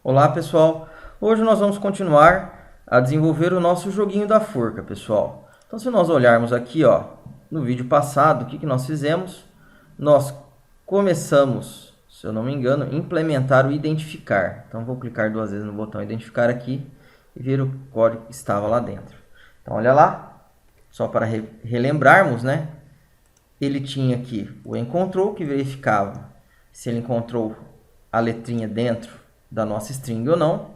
Olá pessoal, hoje nós vamos continuar a desenvolver o nosso joguinho da forca, pessoal. Então se nós olharmos aqui, ó, no vídeo passado, o que nós fizemos? Nós começamos, se eu não me engano, implementar o identificar. Então vou clicar duas vezes no botão identificar aqui e ver o código que estava lá dentro. Então olha lá, só para relembrarmos, né? Ele tinha aqui o encontrou, que verificava se ele encontrou a letrinha dentro da nossa string ou não,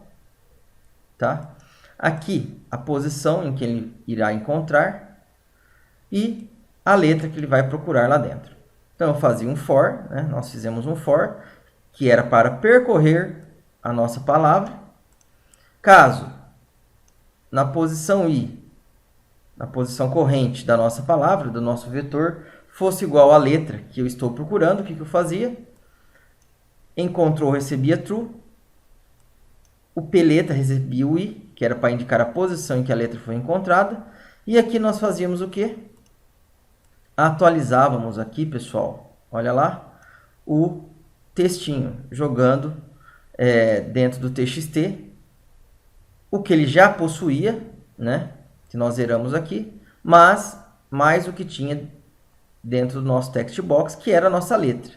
tá? Aqui a posição em que ele irá encontrar e a letra que ele vai procurar lá dentro. Então eu fazia um for, né? Nós fizemos um for que era para percorrer a nossa palavra. Caso na posição i, na posição corrente da nossa palavra, do nosso vetor, fosse igual à letra que eu estou procurando, o que eu fazia? Encontrou recebia true. O peleta recebia o i, que era para indicar a posição em que a letra foi encontrada. E aqui nós fazíamos o quê? Atualizávamos aqui, pessoal, olha lá, o textinho, jogando dentro do txt o que ele já possuía, né? Que nós zeramos aqui, mas mais o que tinha dentro do nosso text box, que era a nossa letra.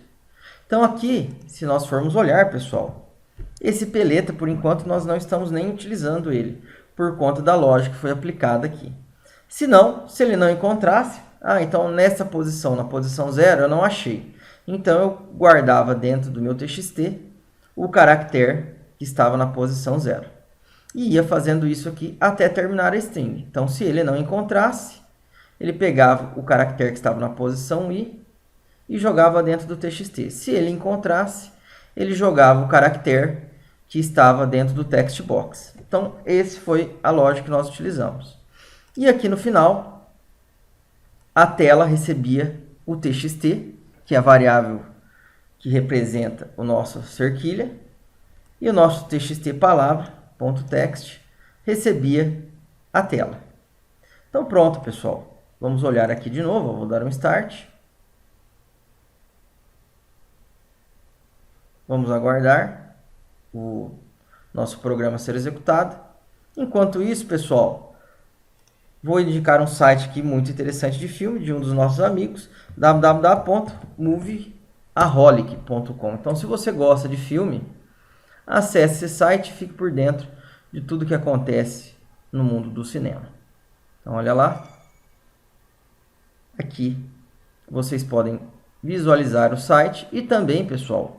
Então aqui, se nós formos olhar, pessoal, esse peleta, por enquanto, nós não estamos nem utilizando ele, por conta da lógica que foi aplicada aqui. Se não, se ele não encontrasse, então nessa posição, na posição 0, eu não achei. Então eu guardava dentro do meu txt o caractere que estava na posição 0. E ia fazendo isso aqui até terminar a string. Então se ele não encontrasse, ele pegava o caractere que estava na posição i e jogava dentro do txt. Se ele encontrasse, ele jogava o caractere que estava dentro do text box. Então, esse foi a lógica que nós utilizamos. E aqui no final, a tela recebia o txt, que é a variável que representa o nosso cerquilha, e o nosso txt palavra.text recebia a tela. Então, pronto, pessoal. Vamos olhar aqui de novo. Eu vou dar um start. Vamos aguardar o nosso programa ser executado. Enquanto isso, pessoal, vou indicar um site aqui muito interessante de filme, de um dos nossos amigos, www.movieaholic.com. Então, se você gosta de filme, acesse esse site e fique por dentro de tudo que acontece no mundo do cinema. Então, olha lá. Aqui vocês podem visualizar o site e também, pessoal,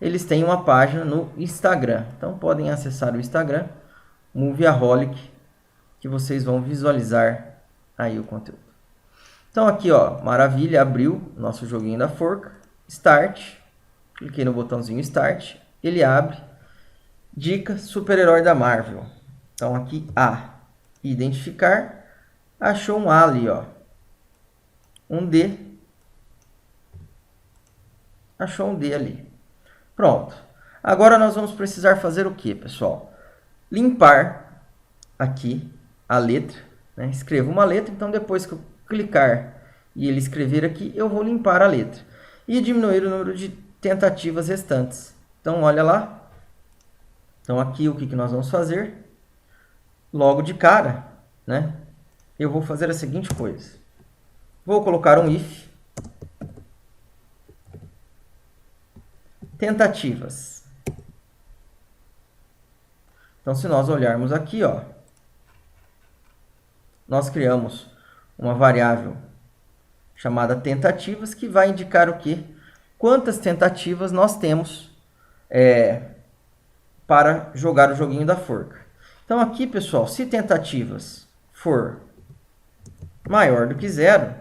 eles têm uma página no Instagram. Então, podem acessar o Instagram, Movieaholic, que vocês vão visualizar aí o conteúdo. Então, aqui, ó, maravilha, abriu nosso joguinho da forca. Start. Cliquei no botãozinho Start. Ele abre. Dica, super-herói da Marvel. Então, aqui, A. Identificar. Achou um A ali, ó. Um D. Achou um D ali. Pronto. Agora nós vamos precisar fazer o que, pessoal? Limpar aqui a letra, né? Escrevo uma letra, então depois que eu clicar e ele escrever aqui, eu vou limpar a letra. E diminuir o número de tentativas restantes. Então, olha lá. Então, aqui o que nós vamos fazer? Logo de cara, né? Eu vou fazer a seguinte coisa. Vou colocar um if. Tentativas. Então, se nós olharmos aqui, ó, nós criamos uma variável chamada tentativas, que vai indicar o quê? Quantas tentativas nós temos para jogar o joguinho da forca. Então, aqui, pessoal, se tentativas for maior do que 0,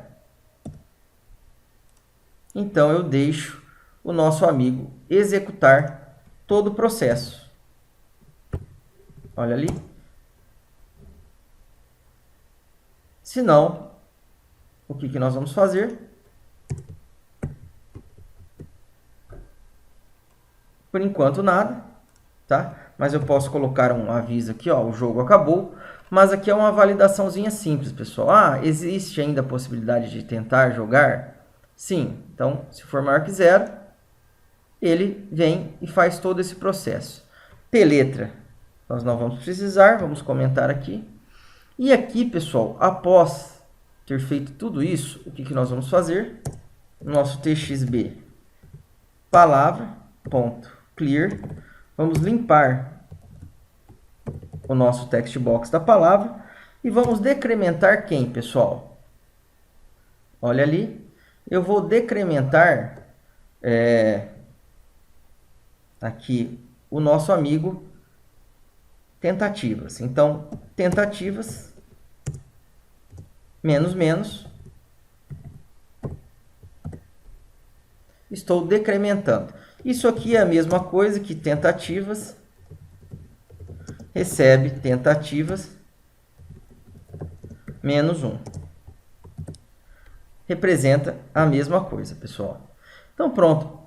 então eu deixo o nosso amigo executar todo o processo. Olha ali. Se não, o que nós vamos fazer? Por enquanto nada, tá? Mas eu posso colocar um aviso aqui, ó, o jogo acabou. Mas aqui é uma validaçãozinha simples, pessoal. Existe ainda a possibilidade de tentar jogar? Sim. Então, se for maior que 0, ele vem e faz todo esse processo. P-letra, nós não vamos precisar, vamos comentar aqui. E aqui, pessoal, após ter feito tudo isso, o que nós vamos fazer? Nosso TXB palavra.clear, vamos limpar o nosso text box da palavra e vamos decrementar quem, pessoal? Olha ali, eu vou decrementar aqui o nosso amigo tentativas. Então, tentativas menos menos, estou decrementando. Isso aqui é a mesma coisa que tentativas recebe tentativas menos 1. Representa a mesma coisa, pessoal. Então, pronto.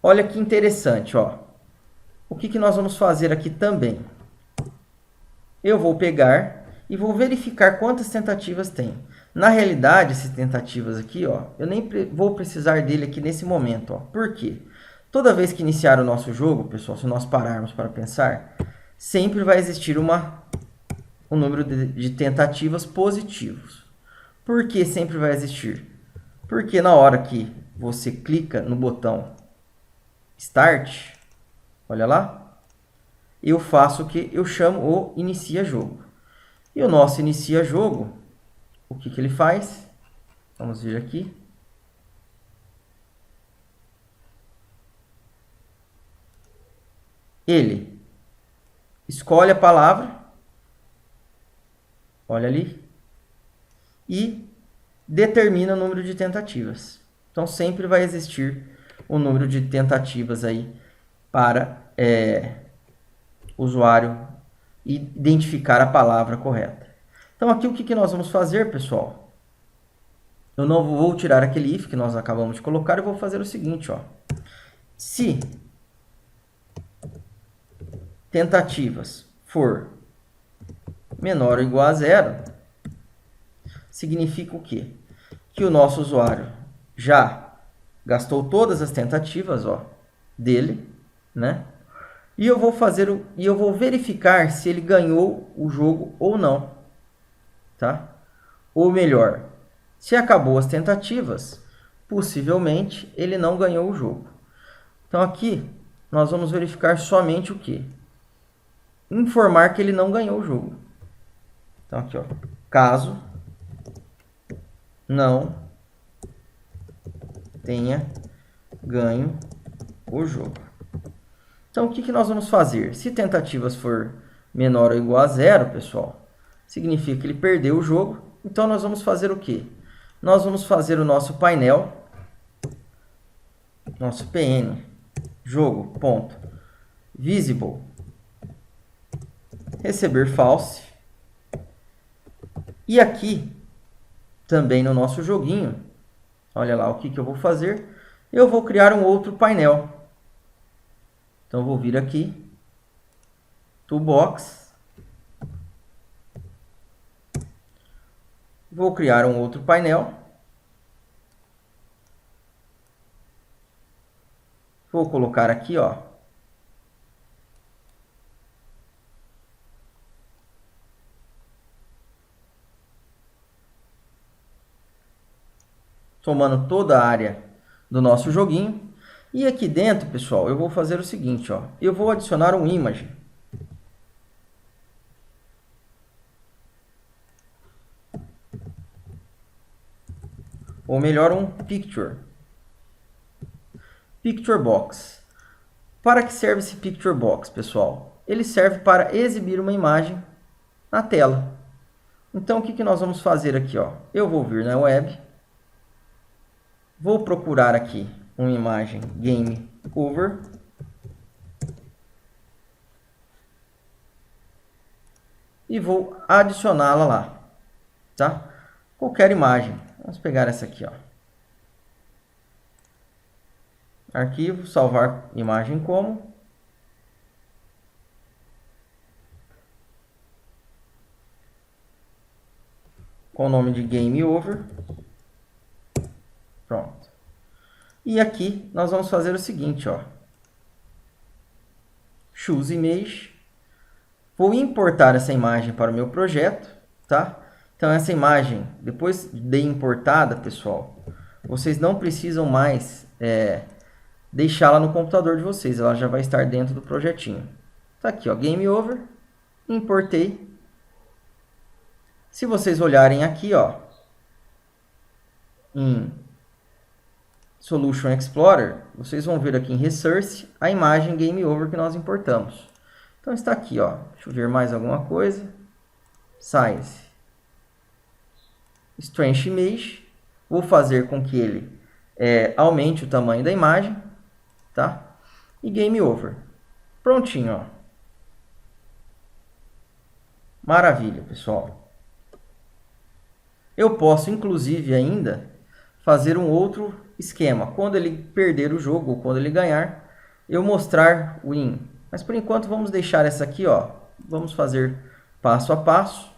Olha que interessante, ó. O que nós vamos fazer aqui também? Eu vou pegar e vou verificar quantas tentativas tem. Na realidade, essas tentativas aqui, ó, eu nem vou precisar dele aqui nesse momento. Ó. Por quê? Toda vez que iniciar o nosso jogo, pessoal, se nós pararmos para pensar, sempre vai existir um número de tentativas positivos. Por que sempre vai existir? Porque na hora que você clica no botão Start, olha lá, eu faço o que? Eu chamo o Inicia Jogo. E o nosso Inicia Jogo, o que ele faz? Vamos ver aqui. Ele escolhe a palavra, olha ali, e determina o número de tentativas. Então, sempre vai existir o número de tentativas aí para o usuário identificar a palavra correta. Então, aqui o que nós vamos fazer, pessoal? Eu não vou tirar aquele if que nós acabamos de colocar e vou fazer o seguinte, ó. Se tentativas for menor ou igual a 0, significa o quê? Que o nosso usuário já gastou todas as tentativas, ó, dele, né? E eu vou verificar se ele ganhou o jogo ou não, tá? Ou melhor, se acabou as tentativas, possivelmente ele não ganhou o jogo. Então aqui nós vamos verificar somente o quê? Informar que ele não ganhou o jogo. Então aqui, ó, caso não tenha ganho o jogo. Então, o que nós vamos fazer? Se tentativas for menor ou igual a 0, pessoal, significa que ele perdeu o jogo. Então, nós vamos fazer o quê? Nós vamos fazer o nosso painel, nosso PN, jogo.visible, receber false. E aqui, também no nosso joguinho, olha lá o que eu vou fazer. Eu vou criar um outro painel. Então, eu vou vir aqui, Toolbox, vou criar um outro painel, vou colocar aqui, ó, tomando toda a área do nosso joguinho. E aqui dentro, pessoal, eu vou fazer o seguinte, ó, eu vou adicionar um image. Ou melhor, um picture. Picture box. Para que serve esse picture box, pessoal? Ele serve para exibir uma imagem na tela. Então, o que nós vamos fazer aqui, ó? Eu vou vir na web, vou procurar aqui uma imagem game over e vou adicioná-la lá, tá? Qualquer imagem. Vamos pegar essa aqui, ó. Arquivo, salvar imagem como. Com o nome de game over. Pronto. E aqui nós vamos fazer o seguinte, ó. Choose Image. Vou importar essa imagem para o meu projeto, tá? Então, essa imagem, depois de importada, pessoal, vocês não precisam mais deixá-la no computador de vocês. Ela já vai estar dentro do projetinho. Tá aqui, ó, Game Over. Importei. Se vocês olharem aqui, ó, em Solution Explorer, vocês vão ver aqui em Resource a imagem Game Over que nós importamos. Então está aqui, ó. Deixa eu ver mais alguma coisa. Size. Strength Image. Vou fazer com que ele aumente o tamanho da imagem, tá? E Game Over. Prontinho, ó. Maravilha, pessoal. Eu posso, inclusive, ainda fazer um outro esquema. Quando ele perder o jogo, ou quando ele ganhar, eu mostrar o win. Mas, por enquanto, vamos deixar essa aqui, ó. Vamos fazer passo a passo.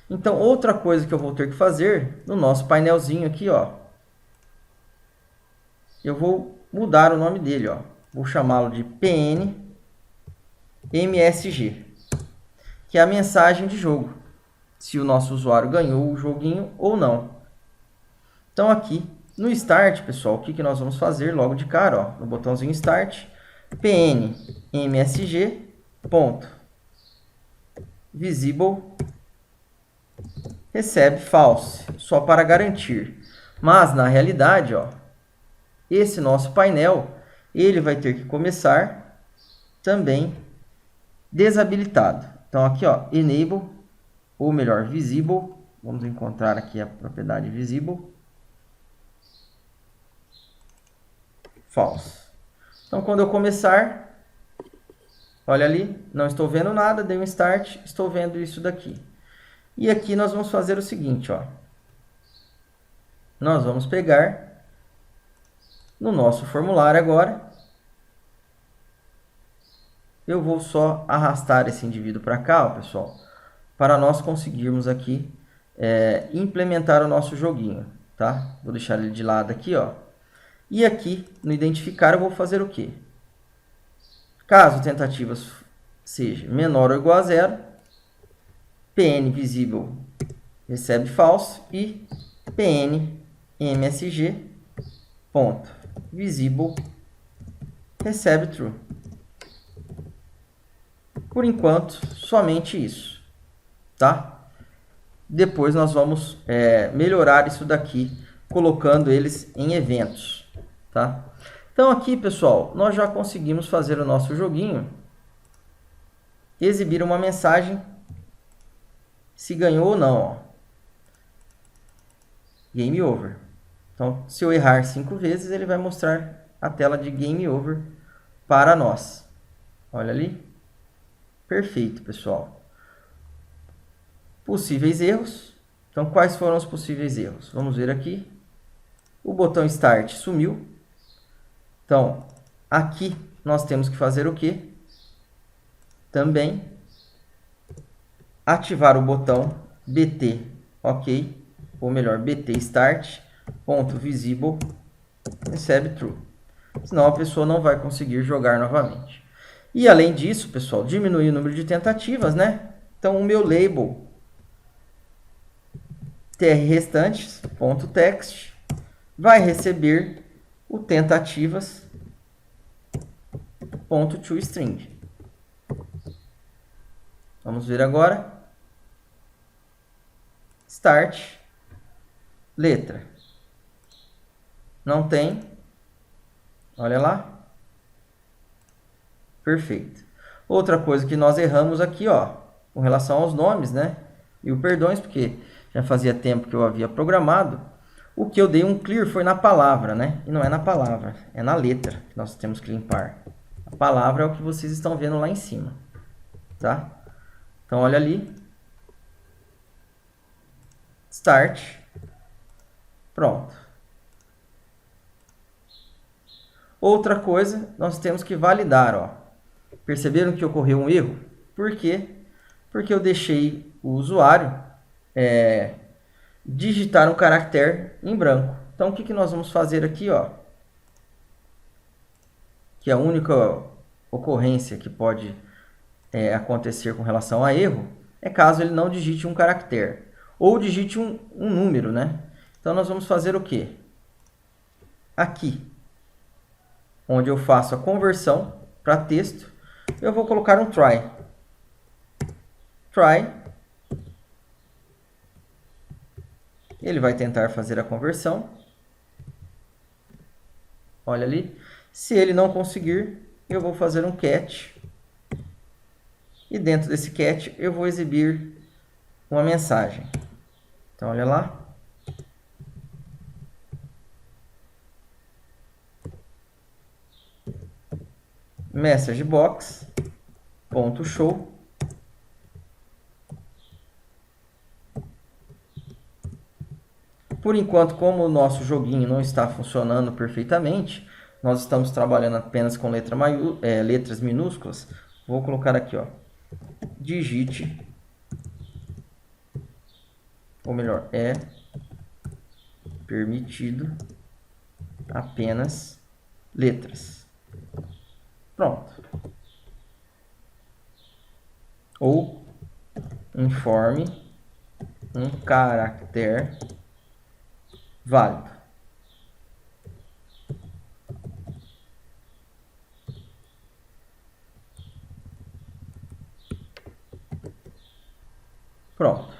Então, outra coisa que eu vou ter que fazer, no nosso painelzinho aqui, ó. Eu vou mudar o nome dele, ó. Vou chamá-lo de PN MSG, que é a mensagem de jogo. Se o nosso usuário ganhou o joguinho ou não. Então, aqui no Start, pessoal, o que nós vamos fazer logo de cara, ó, no botãozinho Start, PN MSG ponto visible recebe false, só para garantir. Mas, na realidade, ó, esse nosso painel, ele vai ter que começar também desabilitado. Então, aqui, ó, enable, ou melhor, visible. Vamos encontrar aqui a propriedade visible. False. Então, quando eu começar, olha ali, não estou vendo nada, dei um Start, estou vendo isso daqui. E aqui nós vamos fazer o seguinte, ó. Nós vamos pegar no nosso formulário agora. Eu vou só arrastar esse indivíduo para cá, ó, pessoal, para nós conseguirmos aqui implementar o nosso joguinho, tá? Vou deixar ele de lado aqui, ó. E aqui, no identificar, eu vou fazer o quê? Caso tentativas seja menor ou igual a 0, PN visible recebe false e PN MSG ponto visible recebe true. Por enquanto, somente isso, tá? Depois nós vamos melhorar isso daqui, colocando eles em eventos, tá? Então aqui, pessoal, nós já conseguimos fazer o nosso joguinho, exibir uma mensagem se ganhou ou não, ó. Game Over. Então, se eu errar 5 vezes, ele vai mostrar a tela de Game Over para nós. Olha ali. Perfeito, pessoal. Possíveis erros. Então, quais foram os possíveis erros? Vamos ver aqui. O botão Start sumiu. Então, aqui nós temos que fazer o quê? Também ativar o botão BT, ok? Ou melhor, BT Start, ponto visible, recebe true. Senão a pessoa não vai conseguir jogar novamente. E além disso, pessoal, diminuir o número de tentativas, né? Então, o meu label tr restantes, ponto text, vai receber o tentativas, ponto toString. Vamos ver agora. Start. Letra. Não tem. Olha lá. Perfeito. Outra coisa que nós erramos aqui, ó, com relação aos nomes, né? E o perdões, porque já fazia tempo que eu havia programado. O que eu dei um clear foi na palavra, né? E não é na palavra, é na letra que nós temos que limpar. A palavra é o que vocês estão vendo lá em cima, tá? Então, olha ali. Start. Pronto. Outra coisa, nós temos que validar, ó. Perceberam que ocorreu um erro? Por quê? Porque eu deixei o usuário digitar um caractere em branco. Então, o que nós vamos fazer aqui, ó? Que é a única ocorrência que pode acontecer com relação a erro é caso ele não digite um caractere ou digite um número, né? Então nós vamos fazer o quê? Aqui, onde eu faço a conversão para texto, eu vou colocar um try. Try. Ele vai tentar fazer a conversão. Olha ali. Se ele não conseguir, eu vou fazer um catch. E dentro desse catch, eu vou exibir uma mensagem. Então, olha lá. Message box, ponto show. Por enquanto, como o nosso joguinho não está funcionando perfeitamente, nós estamos trabalhando apenas com letras minúsculas. Vou colocar aqui, ó, digite, ou melhor, é permitido apenas letras. Pronto. Ou informe um caractere válido. Pronto.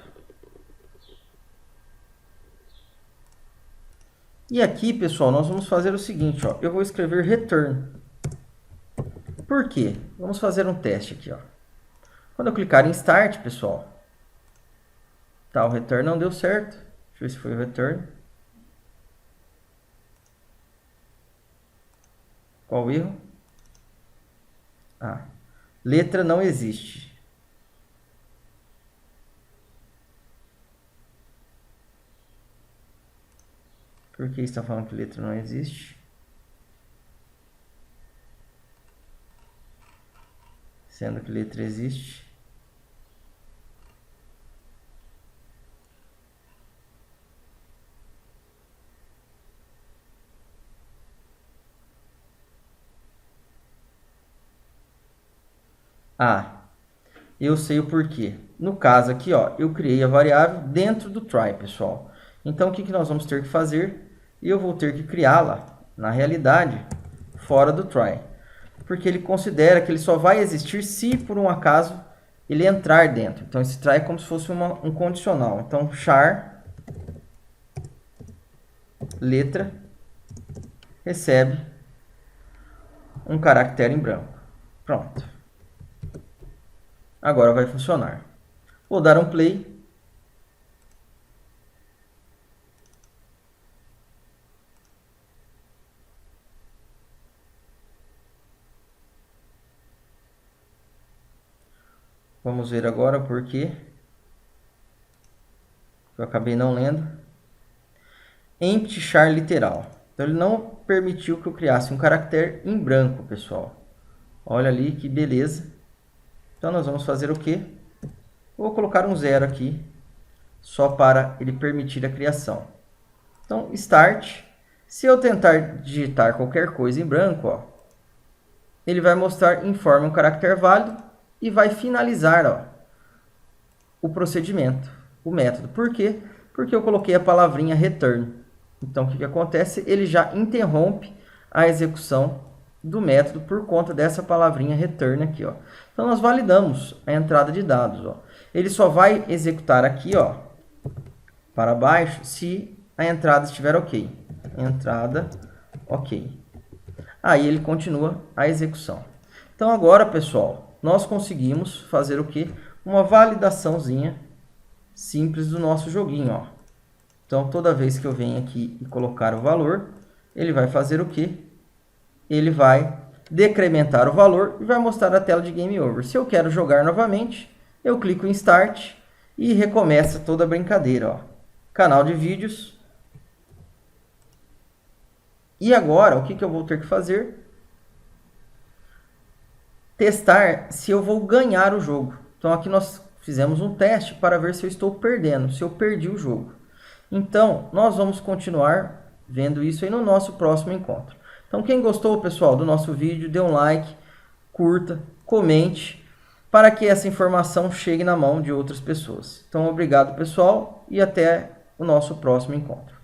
E aqui, pessoal, nós vamos fazer o seguinte, ó, eu vou escrever return. Por quê? Vamos fazer um teste aqui, ó. Quando eu clicar em Start, pessoal, tá, o return não deu certo. Deixa eu ver se foi o return. Qual o erro? Ah, letra não existe. Por que está falando que letra não existe? Sendo que letra existe. Ah, eu sei o porquê. No caso aqui, ó, eu criei a variável dentro do try, pessoal. Então, o que nós vamos ter que fazer? Eu vou ter que criá-la, na realidade, fora do try. Porque ele considera que ele só vai existir se, por um acaso, ele entrar dentro. Então, esse try é como se fosse um condicional. Então, char letra recebe um caractere em branco. Pronto. Agora vai funcionar. Vou dar um play. Vamos ver agora por que eu acabei não lendo. Empty char literal. Então ele não permitiu que eu criasse um caractere em branco, pessoal. Olha ali que beleza. Então nós vamos fazer o quê? Vou colocar um 0 aqui, só para ele permitir a criação. Então, start. Se eu tentar digitar qualquer coisa em branco, ó, ele vai mostrar informe um caractere válido e vai finalizar, ó, o procedimento, o método. Por quê? Porque eu coloquei a palavrinha return. Então, o que acontece? Ele já interrompe a execução do método por conta dessa palavrinha return aqui, ó. Então, nós validamos a entrada de dados, ó. Ele só vai executar aqui, ó, para baixo, se a entrada estiver ok. Entrada ok. Aí ele continua a execução. Então, agora, pessoal, nós conseguimos fazer o quê? Uma validaçãozinha simples do nosso joguinho, ó. Então, toda vez que eu venho aqui e colocar o valor, ele vai fazer o quê? Ele vai decrementar o valor e vai mostrar a tela de Game Over. Se eu quero jogar novamente, eu clico em Start e recomeça toda a brincadeira, ó. Canal de vídeos. E agora, o que eu vou ter que fazer? Testar se eu vou ganhar o jogo. Então, aqui nós fizemos um teste para ver se eu estou perdendo, se eu perdi o jogo. Então, nós vamos continuar vendo isso aí no nosso próximo encontro. Então, quem gostou, pessoal, do nosso vídeo, dê um like, curta, comente para que essa informação chegue na mão de outras pessoas. Então, obrigado, pessoal, e até o nosso próximo encontro.